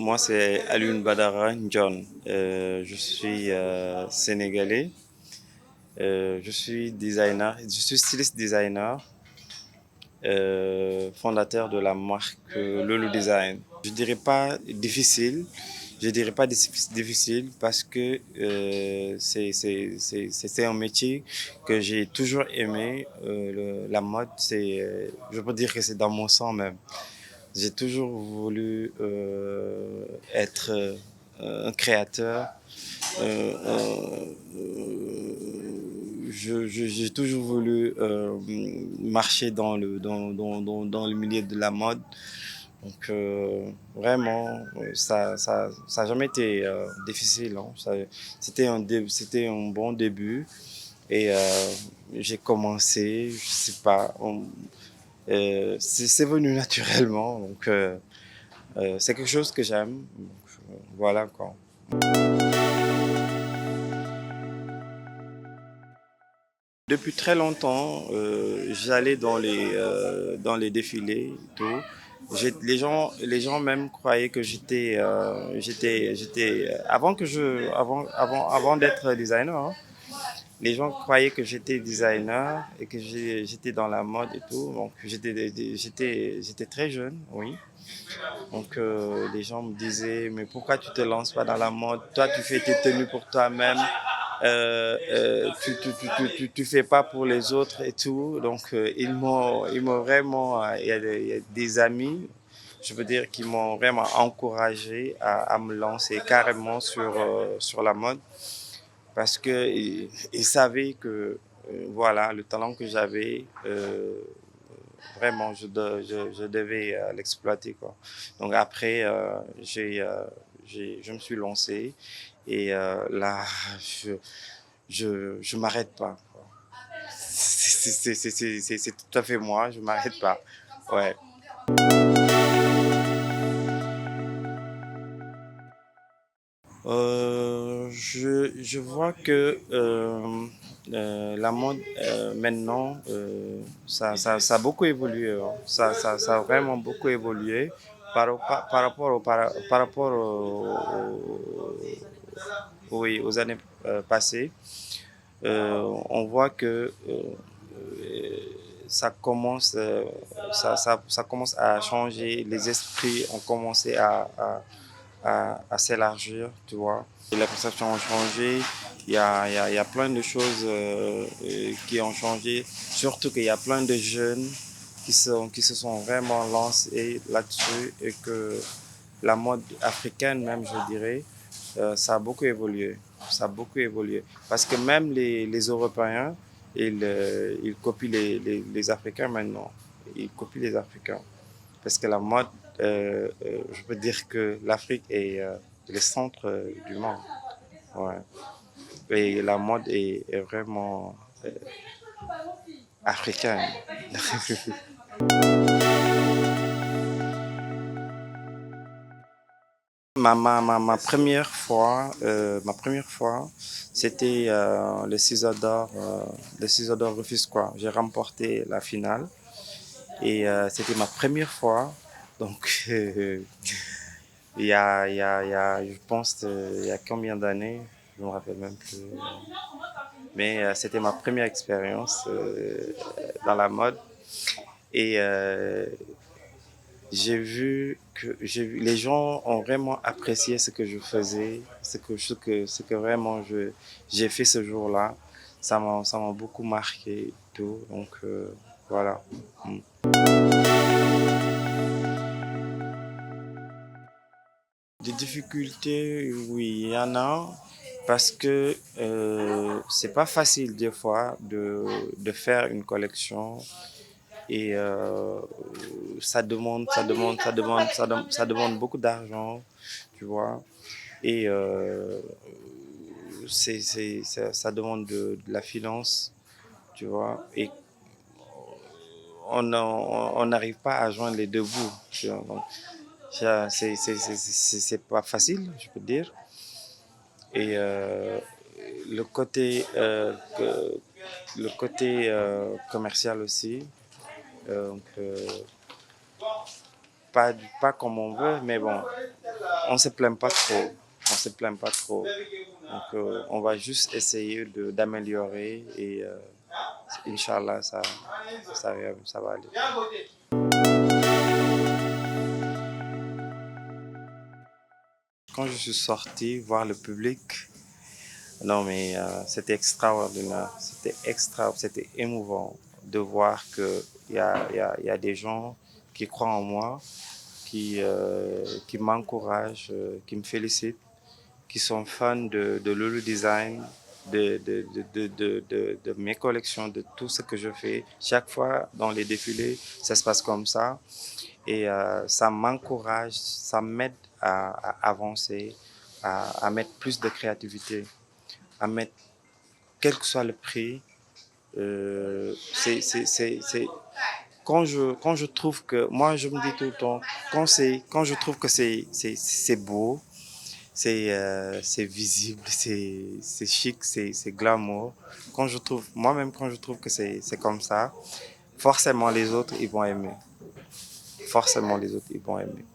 Moi, c'est Alioune Badara John. Je suis sénégalais. Je suis designer, je suis styliste designer, fondateur de la marque Lolo Design. Je dirais pas difficile, je dirais pas difficile parce que c'est un métier que j'ai toujours aimé. La mode, je peux dire que c'est dans mon sang même. J'ai toujours voulu être un créateur. Euh, j'ai toujours voulu marcher dans le milieu de la mode. Donc vraiment, ça a jamais été difficile. Hein. C'était un bon début et j'ai commencé, je sais pas, c'est venu naturellement. Donc c'est quelque chose que j'aime. Donc, voilà quoi. Depuis très longtemps, j'allais dans les défilés, et tout. Les gens même croyaient que avant d'être designer, hein, les gens croyaient que j'étais designer et que j'étais dans la mode et tout. Donc j'étais très jeune, oui. Donc les gens me disaient, mais pourquoi tu te lances pas dans la mode? Toi, tu fais tes tenues pour toi-même. Tu fais pas pour les autres et tout. Donc ils m'ont vraiment, il y a des amis, je veux dire, qui m'ont vraiment encouragé à me lancer carrément sur la mode parce que ils savaient que voilà le talent que j'avais. Vraiment, je devais l'exploiter, quoi. Donc après, je me suis lancé et là, je m'arrête pas. C'est tout à fait moi, je m'arrête pas. Ouais. Je vois que la mode maintenant, ça a beaucoup évolué. Hein. Ça a vraiment beaucoup évolué par rapport oui, aux années passées. On voit que ça commence, ça commence à changer. Les esprits ont commencé à s'élargir, tu vois. Et la perception a changé. Il y a plein de choses qui ont changé. Surtout qu'il y a plein de jeunes qui se sont vraiment lancés là-dessus et que la mode africaine, même, je dirais, ça a beaucoup évolué. Ça a beaucoup évolué. Parce que même les Européens, ils copient les Africains maintenant. Ils copient les Africains. Parce que la mode, je peux dire que l'Afrique est le centre du monde. Ouais. Et la mode est vraiment africaine. Ma première fois, c'était le Ciseaux d'or Rufisquois. J'ai remporté la finale et c'était ma première fois. Donc, je pense, il y a combien d'années? Je me rappelle même plus. Mais c'était ma première expérience dans la mode et les gens ont vraiment apprécié ce que je faisais, ce que vraiment j'ai fait ce jour-là. Ça m'a beaucoup marqué et tout. Donc voilà. Mm. Des difficultés, oui, il y en a parce que c'est pas facile des fois de faire une collection et ça demande beaucoup d'argent, tu vois. Et ça demande de la finance, tu vois. Et on n'arrive pas à joindre les deux bouts. Tu vois. Donc, c'est pas facile, je peux dire. Et le côté commercial aussi. Donc, pas comme on veut, mais bon, on se plaint pas trop. On se plaint pas trop. Donc, on va juste essayer d'améliorer et Inch'Allah, ça va aller. Quand je suis sorti voir le public, non mais c'était extraordinaire, c'était émouvant de voir qu'il y a des gens qui croient en moi, qui m'encouragent, qui me félicitent, qui sont fans de Lulu Design, de mes collections, de tout ce que je fais. Chaque fois dans les défilés, ça se passe comme ça. Et ça m'encourage, ça m'aide à avancer, à mettre plus de créativité, à mettre, quel que soit le prix, c'est quand je trouve que, moi je me dis tout le temps, quand je trouve que c'est beau, c'est visible, c'est chic, c'est glamour. Moi-même quand je trouve que c'est comme ça, forcément les autres ils vont aimer. Forcément les autres ils vont aimer.